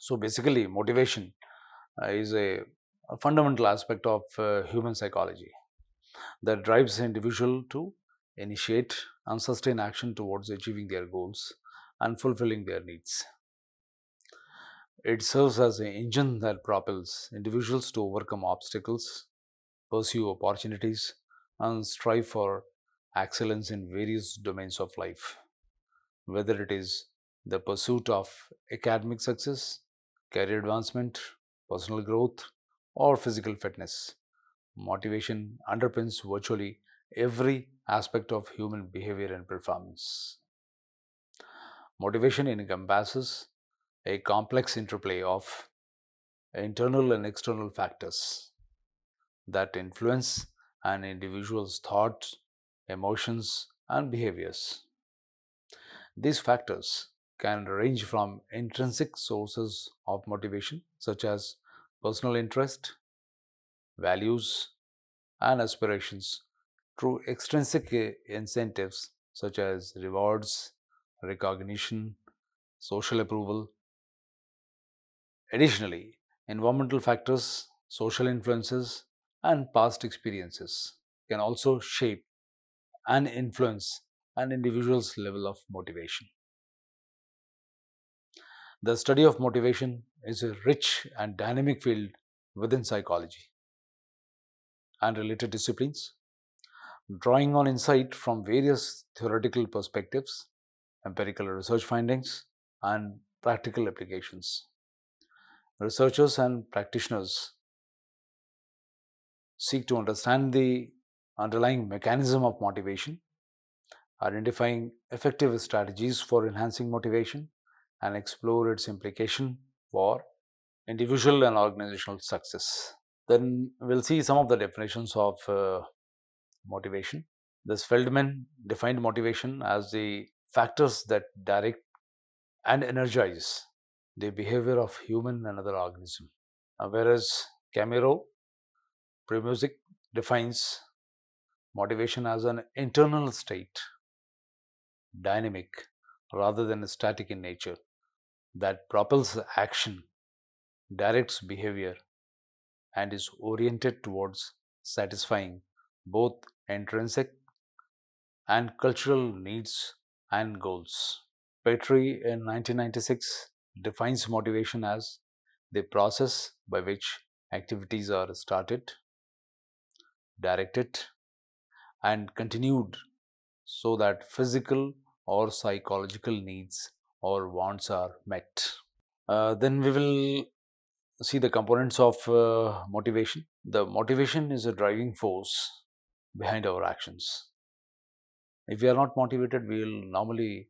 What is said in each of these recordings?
So basically, motivation is a fundamental aspect of human psychology that drives an individual to initiate and sustain action towards achieving their goals and fulfilling their needs. It serves as an engine that propels individuals to overcome obstacles, pursue opportunities, and strive for excellence in various domains of life, whether it is the pursuit of academic success, career advancement, personal growth, or physical fitness. Motivation underpins virtually every aspect of human behavior and performance. Motivation encompasses a complex interplay of internal and external factors that influence an individual's thoughts, emotions, and behaviors. These factors can range from intrinsic sources of motivation, such as personal interest, values, and aspirations, through extrinsic incentives such as rewards, recognition, social approval. Additionally, environmental factors, social influences, and past experiences can also shape and influence an individual's level of motivation. The study of motivation is a rich and dynamic field within psychology and related disciplines, drawing on insight from various theoretical perspectives, empirical research findings, and practical applications. Researchers and practitioners seek to understand the underlying mechanism of motivation, identifying effective strategies for enhancing motivation, and explore its implication for individual and organizational success. Then we'll see some of the definitions of motivation. This Feldman defined motivation as the factors that direct and energize the behavior of human and other organism. Whereas Camero Premusic defines motivation as an internal state, dynamic rather than static in nature, that propels action, directs behavior, and is oriented towards satisfying both intrinsic and cultural needs and goals. Petrie in 1996 defines motivation as the process by which activities are started, directed, and continued so that physical or psychological needs or wants are met. Then we will see the components of motivation. The motivation is a driving force behind our actions. If we are not motivated, we will normally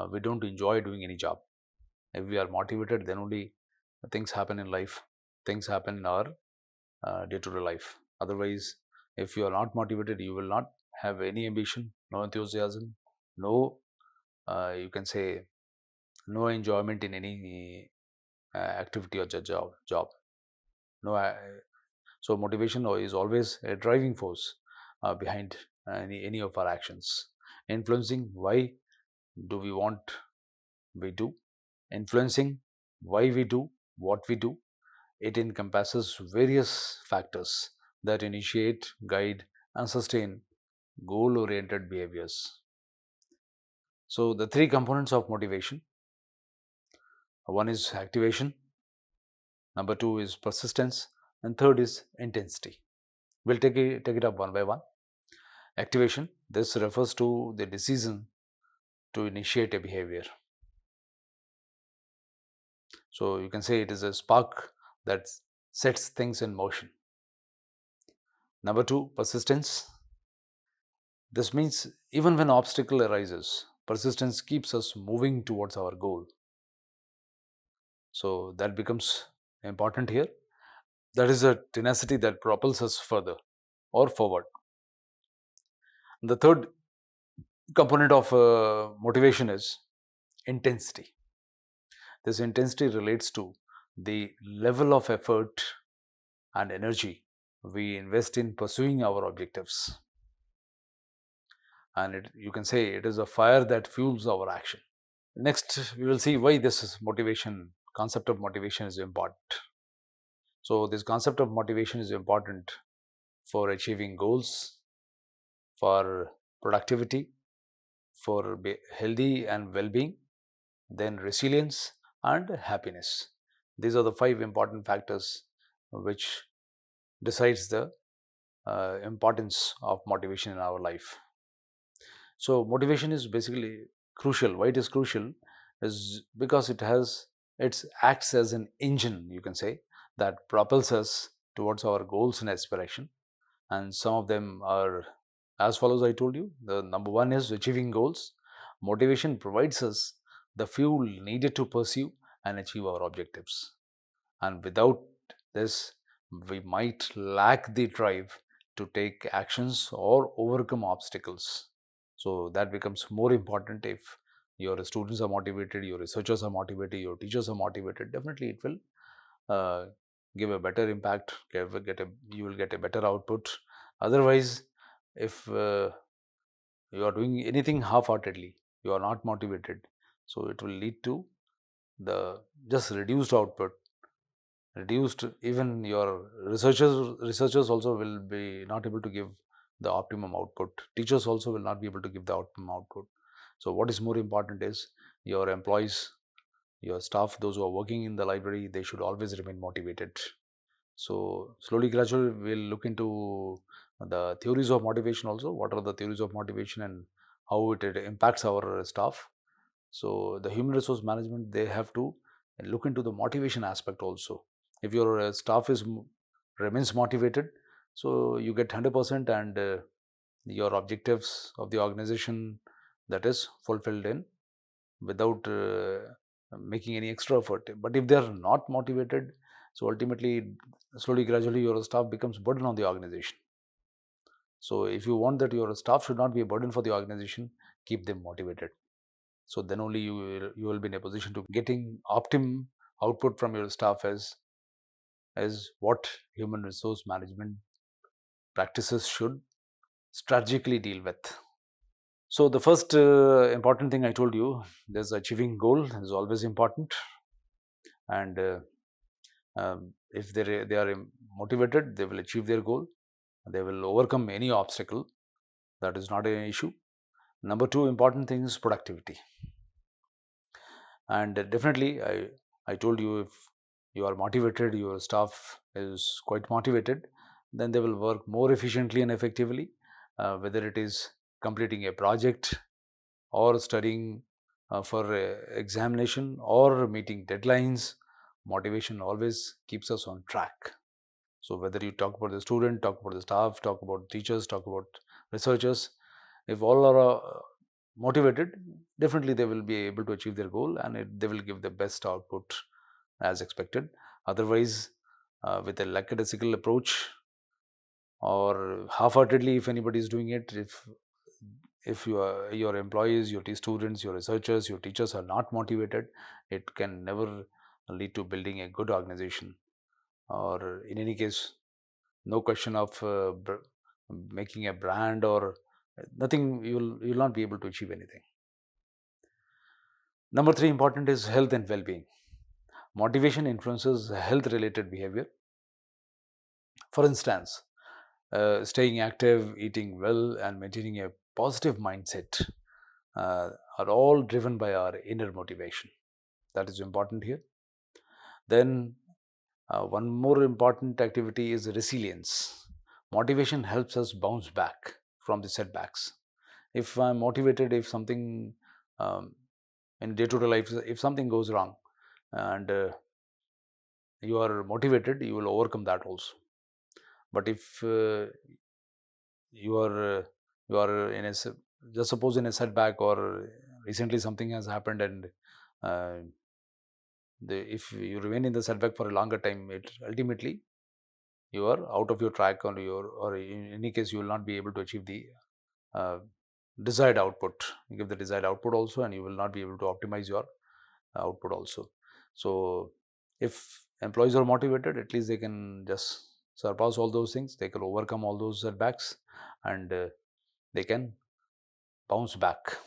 we don't enjoy doing any job. If we are motivated, then only things happen in life. Things happen in our day-to-day life. Otherwise, if you are not motivated, you will not have any ambition, no enthusiasm, no you can say no enjoyment in any activity or job. No, so motivation is always a driving force behind any of our actions, influencing why do we want we do, influencing why we do what we do. It encompasses various factors that initiate, guide, and sustain goal oriented behaviors. So, the three components of motivation, one is activation, number two is persistence, and third is intensity. We'll take it up one by one. Activation, this refers to the decision to initiate a behavior. So, you can say it is a spark that sets things in motion. Number two, persistence. This means even when obstacle arises, persistence keeps us moving towards our goal. So that becomes important here. That is a tenacity that propels us further or forward. The third component of motivation is intensity. This intensity relates to the level of effort and energy we invest in pursuing our objectives. And you can say it is a fire that fuels our action. Next, we will see why this motivation concept of motivation is important. So this concept of motivation is important for achieving goals, for productivity, for healthy and well-being, then resilience and happiness. These are the five important factors which decides the importance of motivation in our life. So motivation is basically crucial. Why it is crucial is because it acts as an engine, you can say, that propels us towards our goals and aspiration. And some of them are as follows. I told you, the number one is achieving goals. Motivation provides us the fuel needed to pursue and achieve our objectives, and without this we might lack the drive to take actions or overcome obstacles. So that becomes more important. If your students are motivated, your researchers are motivated, your teachers are motivated, definitely it will uh, give a better impact, you will get a better output. Otherwise, if you are doing anything half-heartedly, you are not motivated, so it will lead to the just reduced output, reduced. Even your researchers also will be not able to give the optimum output. Teachers also will not be able to give the optimum output. So what is more important is your employees, your staff, those who are working in the library, they should always remain motivated. So slowly, gradually, we'll look into the theories of motivation also. What are the theories of motivation and how it impacts our staff? So the human resource management, they have to look into the motivation aspect also. If your staff remains motivated, so you get 100%, and your objectives of the organization, that is fulfilled in without making any extra effort. But if they are not motivated, so ultimately, slowly, gradually, your staff becomes burden on the organization. So if you want that your staff should not be a burden for the organization, keep them motivated. So then only you will be in a position to getting optimum output from your staff as what human resource management practices should strategically deal with. So the first important thing I told you, there's achieving goal is always important. And if they are motivated, they will achieve their goal. They will overcome any obstacle. That is not an issue. Number two important thing is productivity. And definitely, I told you, if you are motivated, your staff is quite motivated, then they will work more efficiently and effectively, whether it is completing a project or studying for examination or meeting deadlines. Motivation always keeps us on track. So whether you talk about the student, talk about the staff, talk about teachers, talk about researchers, if all are motivated, definitely they will be able to achieve their goal, and they will give the best output as expected. Otherwise, with a lackadaisical approach or half-heartedly, if anybody is doing it, if your employees, your students, your researchers, your teachers are not motivated, it can never lead to building a good organization. Or in any case, no question of making a brand or nothing. You will not be able to achieve anything. Number three important is health and well-being. Motivation influences health related behavior. For instance, staying active, eating well, and maintaining a positive mindset are all driven by our inner motivation. That is important here. Then one more important activity is resilience. Motivation helps us bounce back from the setbacks. If I'm motivated, if something um, in day-to-day life, if something goes wrong, and you are motivated, you will overcome that also. But if you are in just suppose in a setback, or recently something has happened, and uh, if you remain in the setback for a longer time, it ultimately you are out of your track, or in any case you will not be able to achieve the uh, desired output. You give the desired output also, and you will not be able to optimize your output also. So if employees are motivated, at least they can just surpass all those things, they can overcome all those setbacks, and they can bounce back.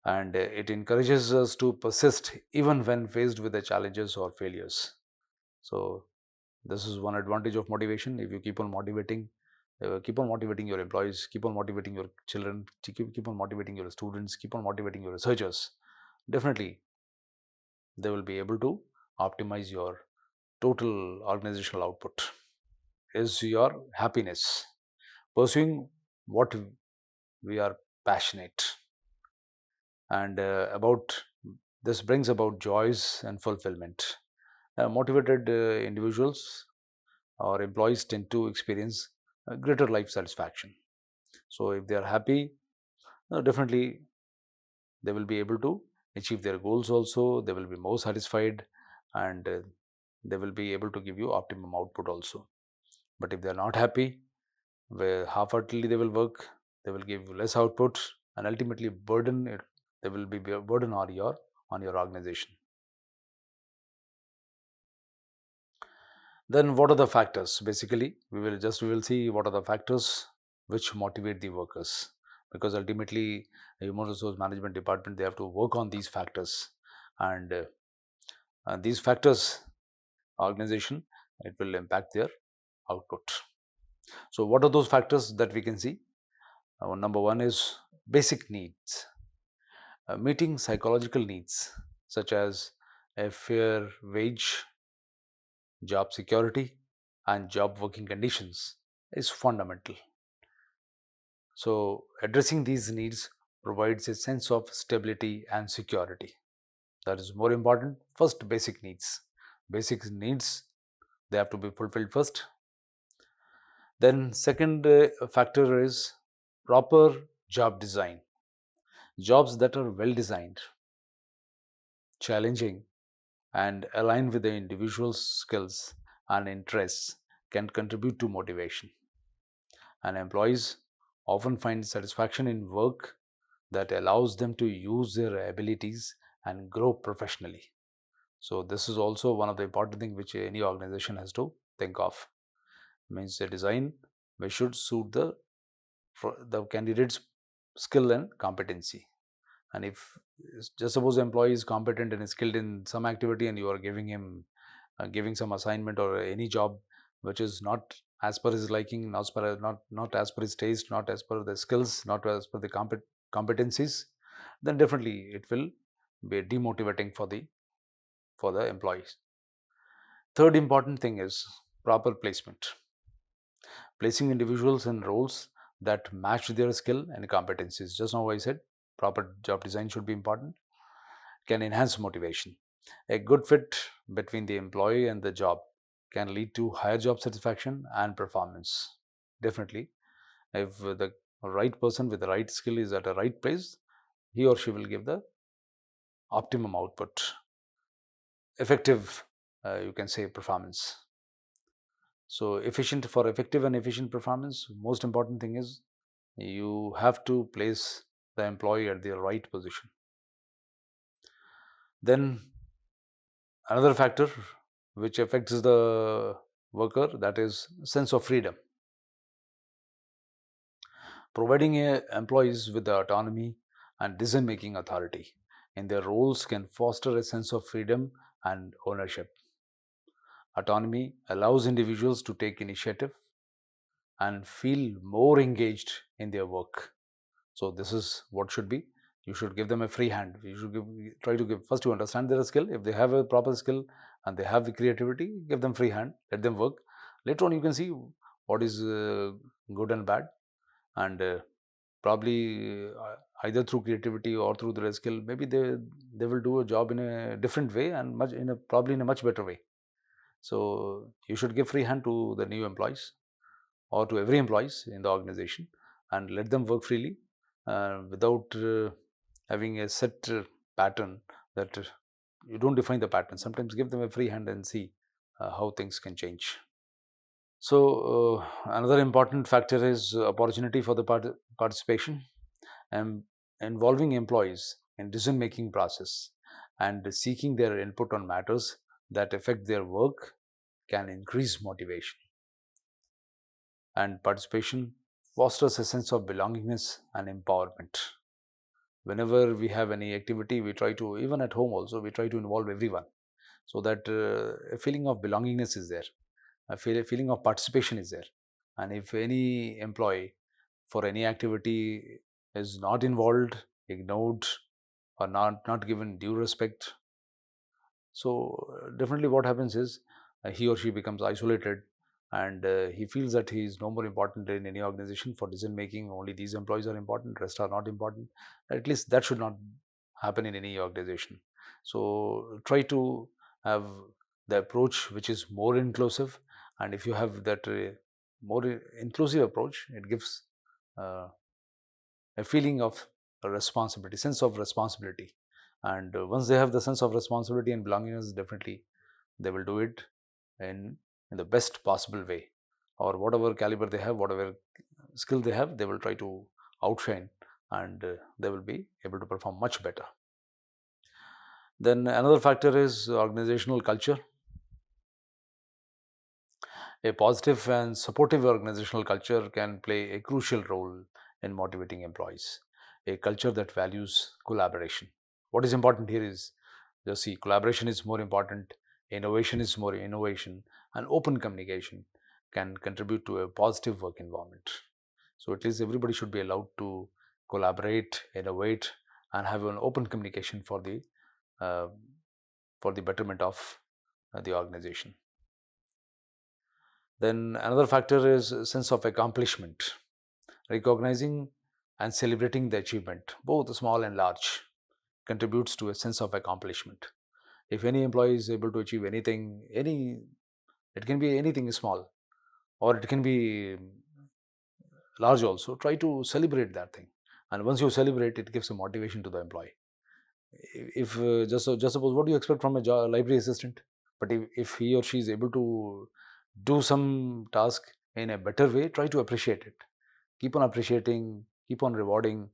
and it encourages us to persist even when faced with the challenges or failures. So this is one advantage of motivation. If you keep on motivating your employees, keep on motivating your children, keep on motivating your students, keep on motivating your researchers, definitely they will be able to optimize your total organizational output. Is your happiness pursuing what we are passionate and about this brings about joys and fulfillment. Motivated individuals or employees tend to experience greater life satisfaction. So if they are happy, definitely they will be able to achieve their goals also. They will be more satisfied, and they will be able to give you optimum output also. But if they are not happy, where half-heartedly they will work, they will give you less output, and ultimately burden it. They will be a burden on your organization. Then what are the factors? Basically, we will see what are the factors which motivate the workers, because ultimately a human resource management department, they have to work on these factors, and these factors organization, it will impact their output. So what are those factors that we can see? Number one is basic needs. Meeting psychological needs such as a fair wage, job security, and job working conditions is fundamental. So, addressing these needs provides a sense of stability and security. That is more important. First, basic needs. Basic needs, they have to be fulfilled first. Then, second factor is proper job design. Jobs that are well designed, challenging, and aligned with the individual's skills and interests can contribute to motivation. And employees often find satisfaction in work that allows them to use their abilities and grow professionally. So this is also one of the important things which any organization has to think of. Means the design we should suit the candidate's skill and competency. And if just suppose the employee is competent and is skilled in some activity, and you are giving him giving some assignment or any job which is not as per his liking, not as per his taste, not as per the skills, not as per the competencies, then definitely it will be demotivating for the employees. Third important thing is proper placement. Placing individuals in roles that match their skill and competencies. Just now I said proper job design should be important, can enhance motivation. A good fit between the employee and the job can lead to higher job satisfaction and performance. Definitely, if the right person with the right skill is at a right place, he or she will give the optimum output, effective, you can say, performance. So, effective and efficient performance, most important thing is you have to place the employee at the right position. Then another factor which affects the worker, that is sense of freedom. Providing employees with the autonomy and decision making authority in their roles can foster a sense of freedom and ownership. Autonomy allows individuals to take initiative and feel more engaged in their work. So this is what should be. You should give them a free hand. You should try to give first to understand their skill. If they have a proper skill and they have the creativity, give them free hand. Let them work. Later on, you can see what is good and bad, and probably either through creativity or through their skill, maybe they will do a job in a different way and probably in a much better way. So you should give free hand to the new employees or to every employees in the organization, and let them work freely without having a set pattern that you don't define the pattern. Sometimes give them a free hand and see how things can change. So another important factor is opportunity for the participation and involving employees in decision making process and seeking their input on matters that affect their work can increase motivation. And participation fosters a sense of belongingness and empowerment. Whenever we have any activity, we try to, even at home also, we try to involve everyone, so that a feeling of belongingness is there, a feeling of participation is there. And if any employee for any activity is not involved, ignored, or not given due respect, so definitely what happens is he or she becomes isolated, and he feels that he is no more important in any organization. For decision making, only these employees are important, rest are not important. At least that should not happen in any organization. So try to have the approach which is more inclusive, and if you have that more inclusive approach, it gives uh, a feeling of a responsibility, sense of responsibility. And once they have the sense of responsibility and belongingness, definitely they will do it in, in the best possible way, or whatever caliber they have, whatever skill they have, they will try to outshine, and they will be able to perform much better. Then another factor is organizational culture. A positive and supportive organizational culture can play a crucial role in motivating employees. A culture that values collaboration. What is important here is, just see, collaboration is more important, innovation is more innovation, and open communication can contribute to a positive work environment. So at least everybody should be allowed to collaborate, innovate, and have an open communication uh, for the betterment of the organization. Then another factor is a sense of accomplishment. Recognizing and celebrating the achievement, both small and large, contributes to a sense of accomplishment. If any employee is able to achieve anything, it can be anything small, or it can be large also, try to celebrate that thing. And once you celebrate, it gives a motivation to the employee. If just suppose, what do you expect from a library assistant? But if he or she is able to do some task in a better way, try to appreciate it. Keep on appreciating, keep on rewarding,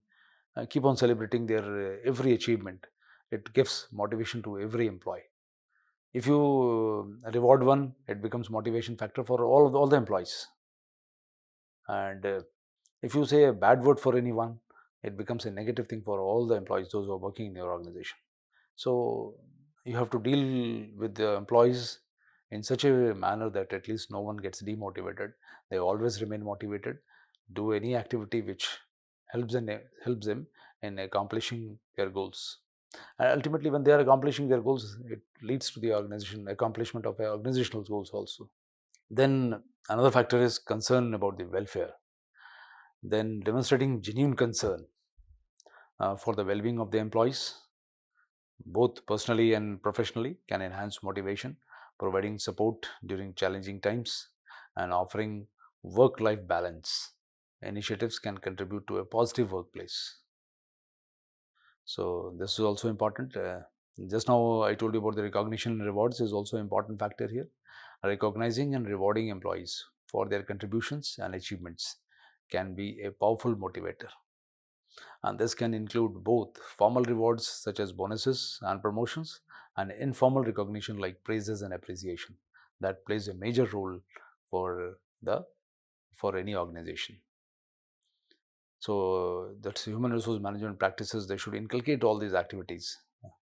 keep on celebrating their every achievement. It gives motivation to every employee. If you reward one, it becomes motivation factor for all the employees. And if you say a bad word for anyone, it becomes a negative thing for all the employees, those who are working in your organization. So you have to deal with the employees in such a manner that at least no one gets demotivated. They always remain motivated, do any activity which helps them in accomplishing their goals. And ultimately, when they are accomplishing their goals, it leads to the organization accomplishment of organizational goals also. Then another factor is concern about the welfare. Then demonstrating genuine concern for the well-being of the employees, both personally and professionally, can enhance motivation. Providing support during challenging times and offering work-life balance initiatives can contribute to a positive workplace. So this is also important. Just now I told you about the recognition and rewards is also an important factor here. Recognizing and rewarding employees for their contributions and achievements can be a powerful motivator. And this can include both formal rewards such as bonuses and promotions, and informal recognition like praises and appreciation that plays a major role for the for any organization. So that's human resource management practices, they should inculcate all these activities.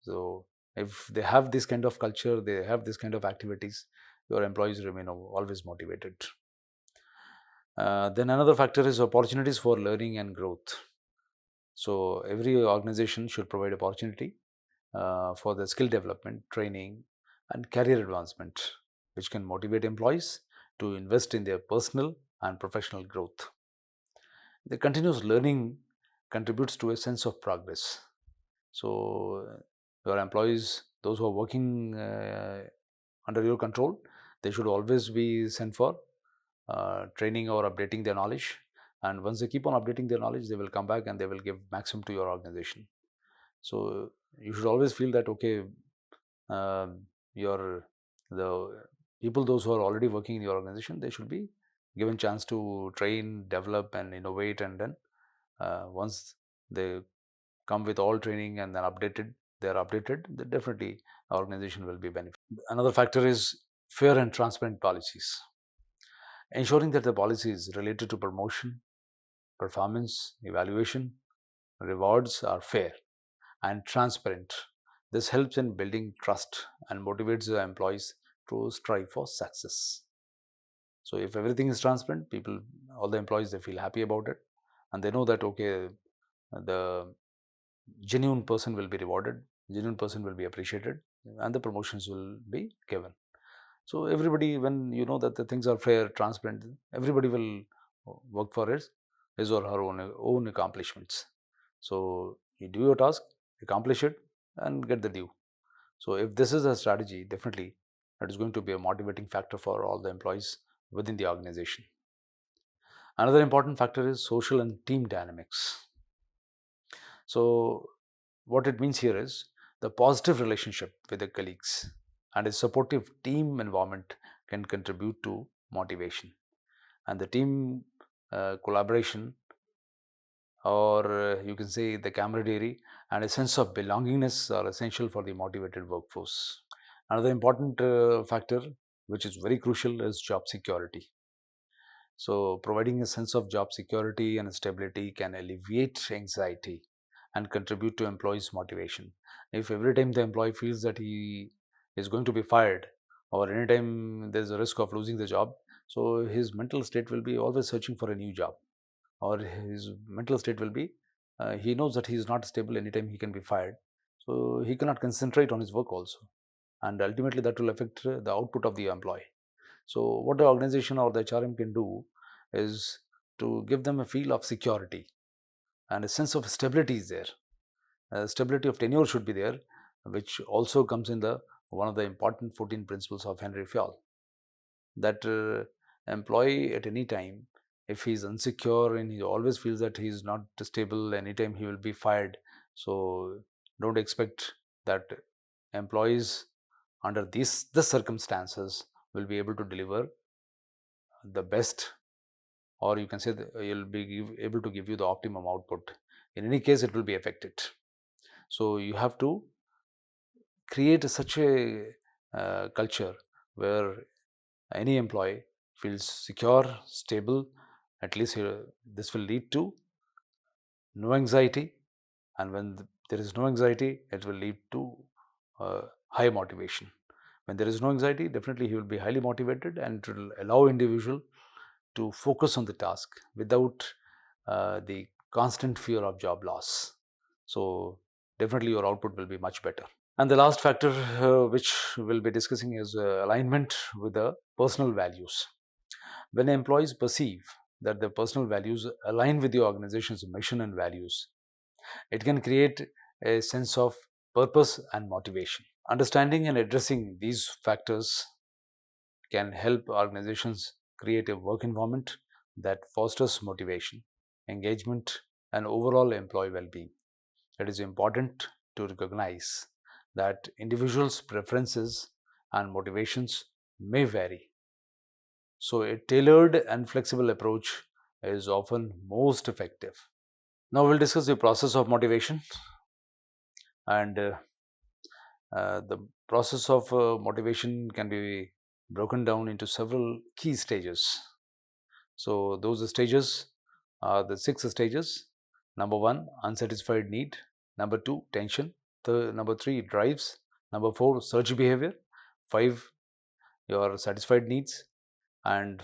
So if they have this kind of culture, they have this kind of activities, your employees remain always motivated. Then another factor is opportunities for learning and growth. So every organization should provide opportunity for the skill development, training, and career advancement, which can motivate employees to invest in their personal and professional growth. The continuous learning contributes to a sense of progress. So your employees, those who are working under your control, they should always be sent for training or updating their knowledge. And once they keep on updating their knowledge, they will come back and they will give maximum to your organization. So you should always feel that, okay, your the people, those who are already working in your organization, they should be given chance to train, develop, and innovate. And then once they come with all training and then they are updated, then definitely our organization will be benefited. Another factor is fair and transparent policies. Ensuring that the policies related to promotion, performance, evaluation, rewards are fair and transparent. This helps in building trust and motivates the employees to strive for success. So if everything is transparent, people, all the employees, they feel happy about it, and they know that okay, the genuine person will be rewarded, genuine person will be appreciated, and the promotions will be given. So everybody, when you know that the things are fair, transparent, everybody will work for his or her own accomplishments. So you do your task, accomplish it, and get the due. So if this is a strategy, definitely that is going to be a motivating factor for all the employees within the organization. Another important factor is social and team dynamics. So what it means here is the positive relationship with the colleagues and a supportive team environment can contribute to motivation. And the team collaboration, or you can say the camaraderie and a sense of belongingness, are essential for the motivated workforce. Another important factor, which is very crucial, is job security. So, providing a sense of job security and stability can alleviate anxiety and contribute to employees' motivation. If every time the employee feels that he is going to be fired, or anytime there's a risk of losing the job, so his mental state will be always searching for a new job, or his mental state will be he knows that he is not stable, anytime he can be fired. So, he cannot concentrate on his work also, and ultimately that will affect the output of the employee. So, what the organization or the HRM can do is to give them a feel of security, and a sense of stability is there. Stability of tenure should be there, which also comes in the one of the important 14 principles of Henry Fayol. That employee at any time, if he is insecure and he always feels that he is not stable, anytime he will be fired. So, don't expect that employees under these the circumstances will be able to deliver the best, or you can say that you'll be able to give you the optimum output. In any case, it will be affected. So you have to create such a culture where any employee feels secure, stable. At least this will lead to no anxiety, and when there is no anxiety, it will lead to high motivation. When there is no anxiety, definitely he will be highly motivated, and it will allow individual to focus on the task without the constant fear of job loss. So definitely your output will be much better. And the last factor which we'll be discussing is alignment with the personal values. When employees perceive that their personal values align with the organization's mission and values, it can create a sense of purpose and motivation. Understanding and addressing these factors can help organizations create a work environment that fosters motivation, engagement, and overall employee well being. It is important to recognize that individuals' preferences and motivations may vary. So, a tailored and flexible approach is often most effective. Now, we'll discuss the process of motivation, and the process of motivation can be broken down into several key stages. So, those stages are the 6 stages. Number 1, unsatisfied need. Number 2, tension. Number 3, drives. Number 4, search behavior. 5, your satisfied needs. And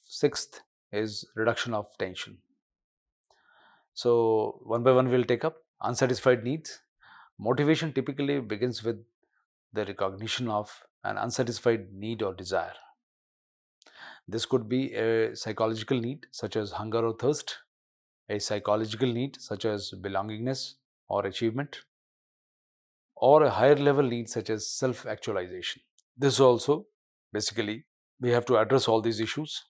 sixth is reduction of tension. So, one by one, we'll take up unsatisfied needs. Motivation typically begins with the recognition of an unsatisfied need or desire. This could be a psychological need, such as hunger or thirst, a psychological need, such as belongingness or achievement, or a higher level need, such as self actualization. This also, basically, we have to address all these issues.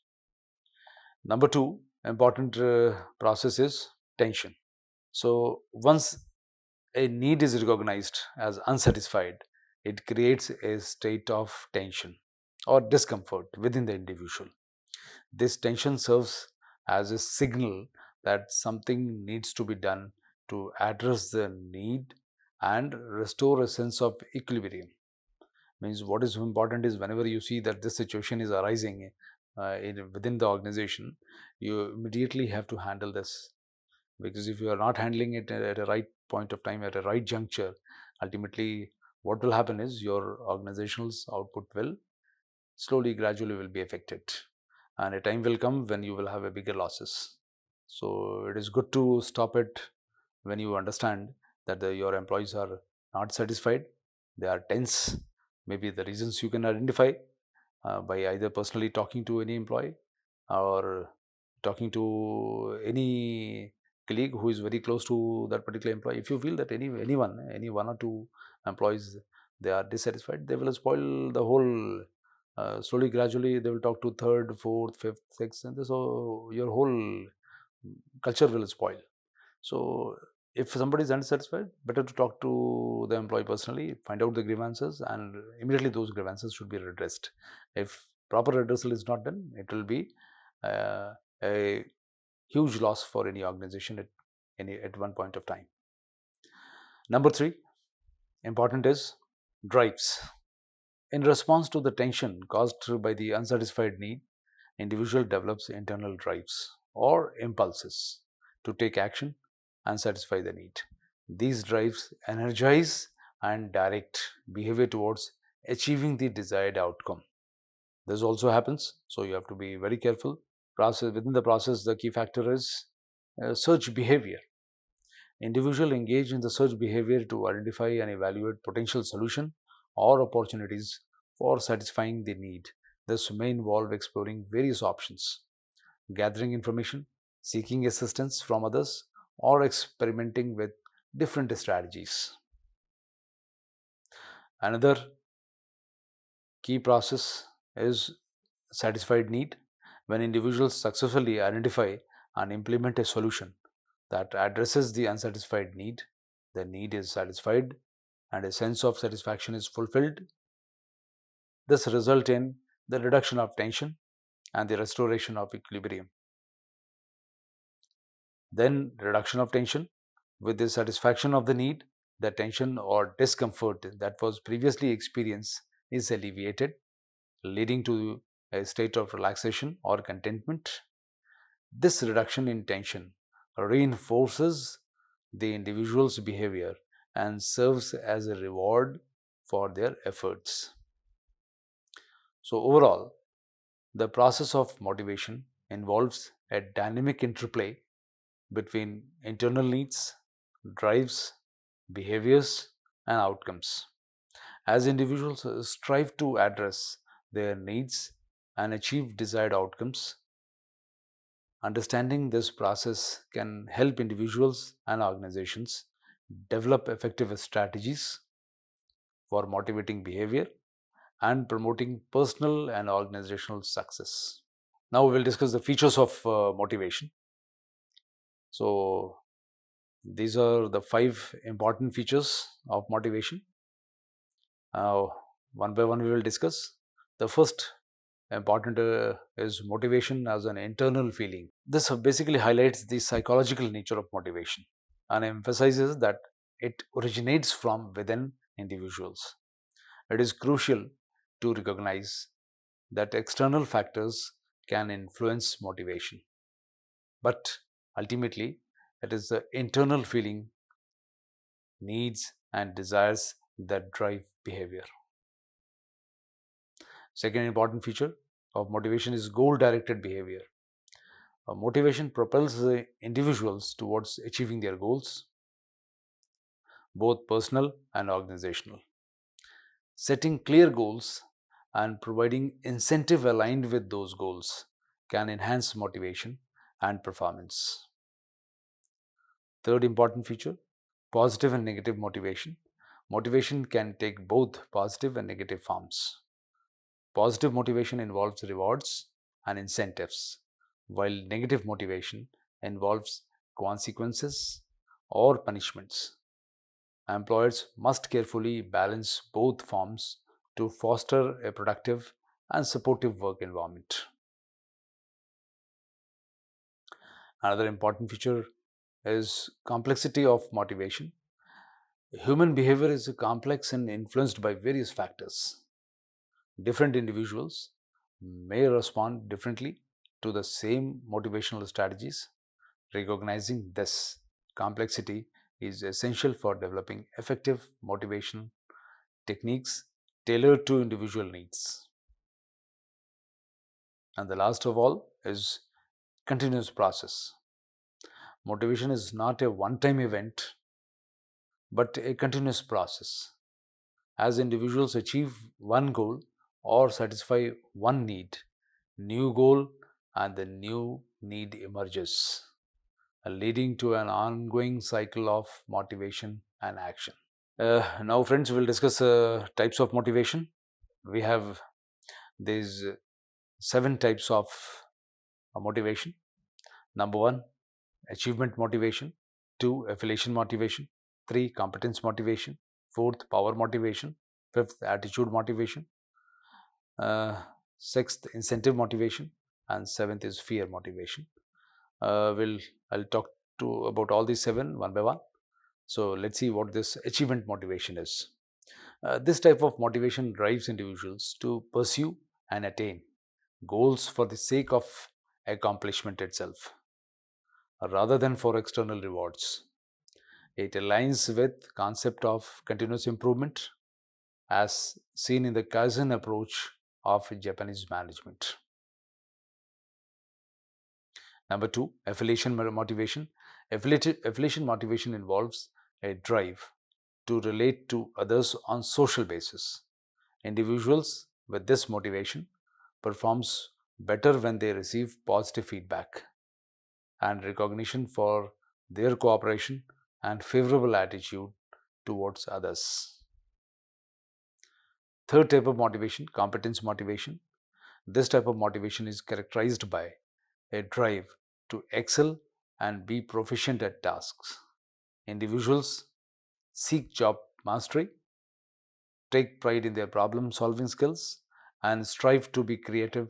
Number two, important process is tension. So, once a need is recognized as unsatisfied, it creates a state of tension or discomfort within the individual. This tension serves as a signal that something needs to be done to address the need and restore a sense of equilibrium. Means what is important is whenever you see that this situation is arising within the organization, you immediately have to handle this. because if you are not handling it at a right point of time, at a right juncture, ultimately what will happen is your organization's output will slowly, gradually will be affected, and a time will come when you will have a bigger losses. So it is good to stop it when you understand that your employees are not satisfied, they are tense. Maybe the reasons you can identify by either personally talking to any employee or talking to any colleague who is very close to that particular employee. If you feel that any one or two employees, they are dissatisfied, they will spoil the whole. Slowly, gradually, they will talk to third, fourth, fifth, sixth, and so your whole culture will spoil. So, if somebody is unsatisfied, better to talk to the employee personally, find out the grievances, and immediately those grievances should be redressed. If proper redressal is not done, it will be uh, a huge loss for any organization at one point of time. Number three, important is drives. In response to the tension caused by the unsatisfied need, individual develops internal drives or impulses to take action and satisfy the need. These drives energize and direct behavior towards achieving the desired outcome. This also happens, so you have to be very careful. Process within the process, the key factor is search behavior. Individual engage in the search behavior to identify and evaluate potential solution or opportunities for satisfying the need. This may involve exploring various options, gathering information, seeking assistance from others, or experimenting with different strategies. Another key process is satisfied need. When individuals successfully identify and implement a solution that addresses the unsatisfied need, the need is satisfied and a sense of satisfaction is fulfilled. This results in the reduction of tension and the restoration of equilibrium. Then, reduction of tension with the satisfaction of the need, the tension or discomfort that was previously experienced is alleviated, leading to a state of relaxation or contentment. This reduction in tension reinforces the individual's behavior and serves as a reward for their efforts. So, overall, the process of motivation involves a dynamic interplay between internal needs, drives, behaviors, and outcomes. As individuals strive to address their needs and achieve desired outcomes, understanding this process can help individuals and organizations develop effective strategies for motivating behavior and promoting personal and organizational success. Now we will discuss the features of motivation. So, these are the five important features of motivation. Uh, One by one, we will discuss. The first important is motivation as an internal feeling. This basically highlights the psychological nature of motivation and emphasizes that it originates from within individuals. It is crucial to recognize that external factors can influence motivation, but ultimately, it is the internal feeling, needs, and desires that drive behavior. Second important feature of motivation is goal directed behavior. Motivation propels the individuals towards achieving their goals, both personal and organizational. Setting clear goals and providing incentive aligned with those goals can enhance motivation and performance. Third important feature, positive and negative motivation. Motivation can take both positive and negative forms. Positive motivation involves rewards and incentives, while negative motivation involves consequences or punishments. Employers must carefully balance both forms to foster a productive and supportive work environment. Another important feature is complexity of motivation. Human behavior is complex and influenced by various factors. Different individuals may respond differently to the same motivational strategies. Recognizing this complexity is essential for developing effective motivation techniques tailored to individual needs. And the last of all is continuous process. Motivation is not a one time event, but a continuous process. As individuals achieve one goal or satisfy one need, new goal and the new need emerges, leading to an ongoing cycle of motivation and action. Now, friends, we'll discuss types of motivation. We have these seven types of motivation. Number one, achievement motivation. Two, affiliation motivation. Three, competence motivation. Fourth, power motivation. Fifth, attitude motivation. Uh, Sixth, incentive motivation. And seventh is fear motivation. I'll talk to about all these seven one by one. So let's see what this achievement motivation is. This type of motivation drives individuals to pursue and attain goals for the sake of accomplishment itself, rather than for external rewards. It aligns with concept of continuous improvement as seen in the Kaizen approach of Japanese management. Number two, affiliation motivation. Affiliation motivation involves a drive to relate to others on social basis. Individuals with this motivation performs better when they receive positive feedback and recognition for their cooperation and favorable attitude towards others. Third type of motivation, competence motivation. This type of motivation is characterized by a drive to excel and be proficient at tasks. Individuals seek job mastery, take pride in their problem solving skills, and strive to be creative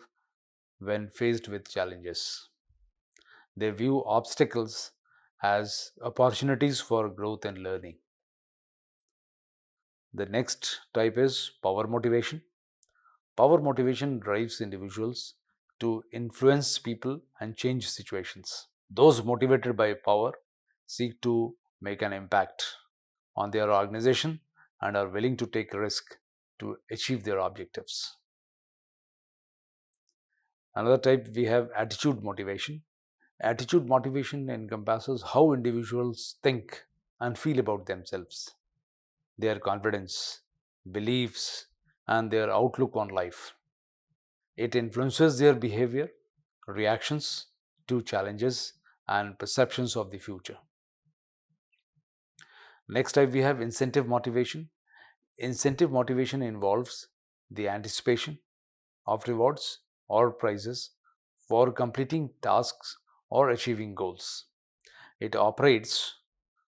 when faced with challenges. They view obstacles as opportunities for growth and learning. The next type is power motivation. Power motivation drives individuals to influence people and change situations. Those motivated by power seek to make an impact on their organization and are willing to take risk to achieve their objectives. Another type we have attitude motivation. Attitude motivation encompasses how individuals think and feel about themselves, their confidence, beliefs, and their outlook on life. It influences their behavior, reactions to challenges, and perceptions of the future. Next type we have incentive motivation. Incentive motivation involves the anticipation of rewards or prizes for completing tasks or achieving goals. It operates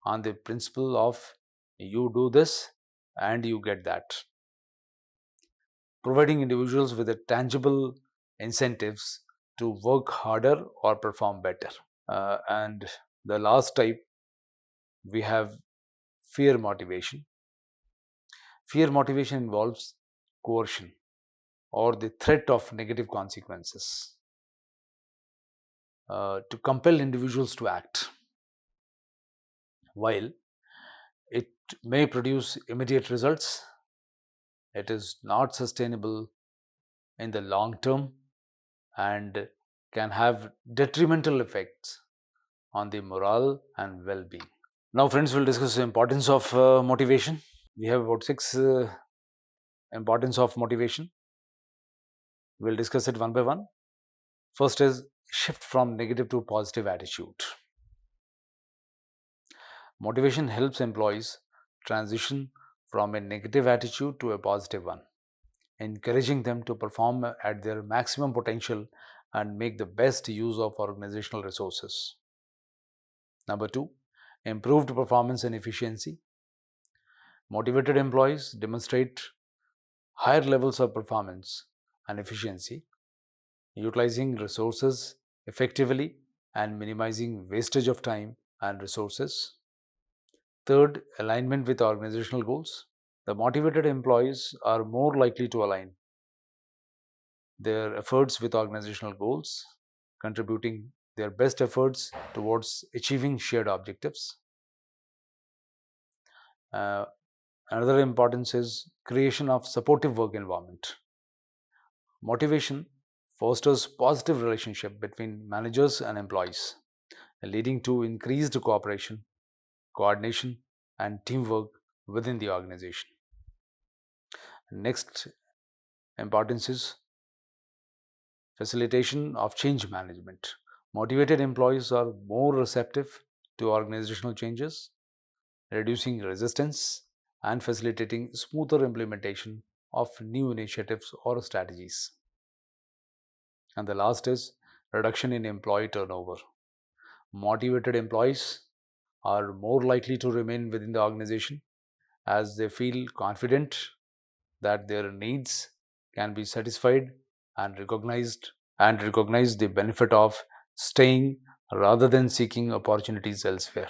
on the principle of you do this and you get that, providing individuals with a tangible incentives to work harder or perform better. And the last type we have fear motivation. Fear motivation involves coercion or the threat of negative consequences to compel individuals to act. While it may produce immediate results, it is not sustainable in the long term and can have detrimental effects on the morale and well-being. Now, friends, we'll discuss the importance of motivation. We have about six importance of motivation. We'll discuss it one by one. First is shift from negative to positive attitude. Motivation helps employees transition from a negative attitude to a positive one, encouraging them to perform at their maximum potential and make the best use of organizational resources. Number two, improved performance and efficiency. Motivated employees demonstrate higher levels of performance and efficiency, utilizing resources effectively and minimizing wastage of time and resources. Third, alignment with organizational goals. The motivated employees are more likely to align their efforts with organizational goals, contributing their best efforts towards achieving shared objectives. Uh, Another importance is creation of supportive work environment. Motivation fosters positive relationship between managers and employees, leading to increased cooperation, coordination, and teamwork within the organization. Next importance is facilitation of change management. Motivated employees are more receptive to organizational changes, reducing resistance and facilitating smoother implementation of new initiatives or strategies. And the last is reduction in employee turnover. Motivated employees are more likely to remain within the organization as they feel confident that their needs can be satisfied and recognize the benefit of staying rather than seeking opportunities elsewhere.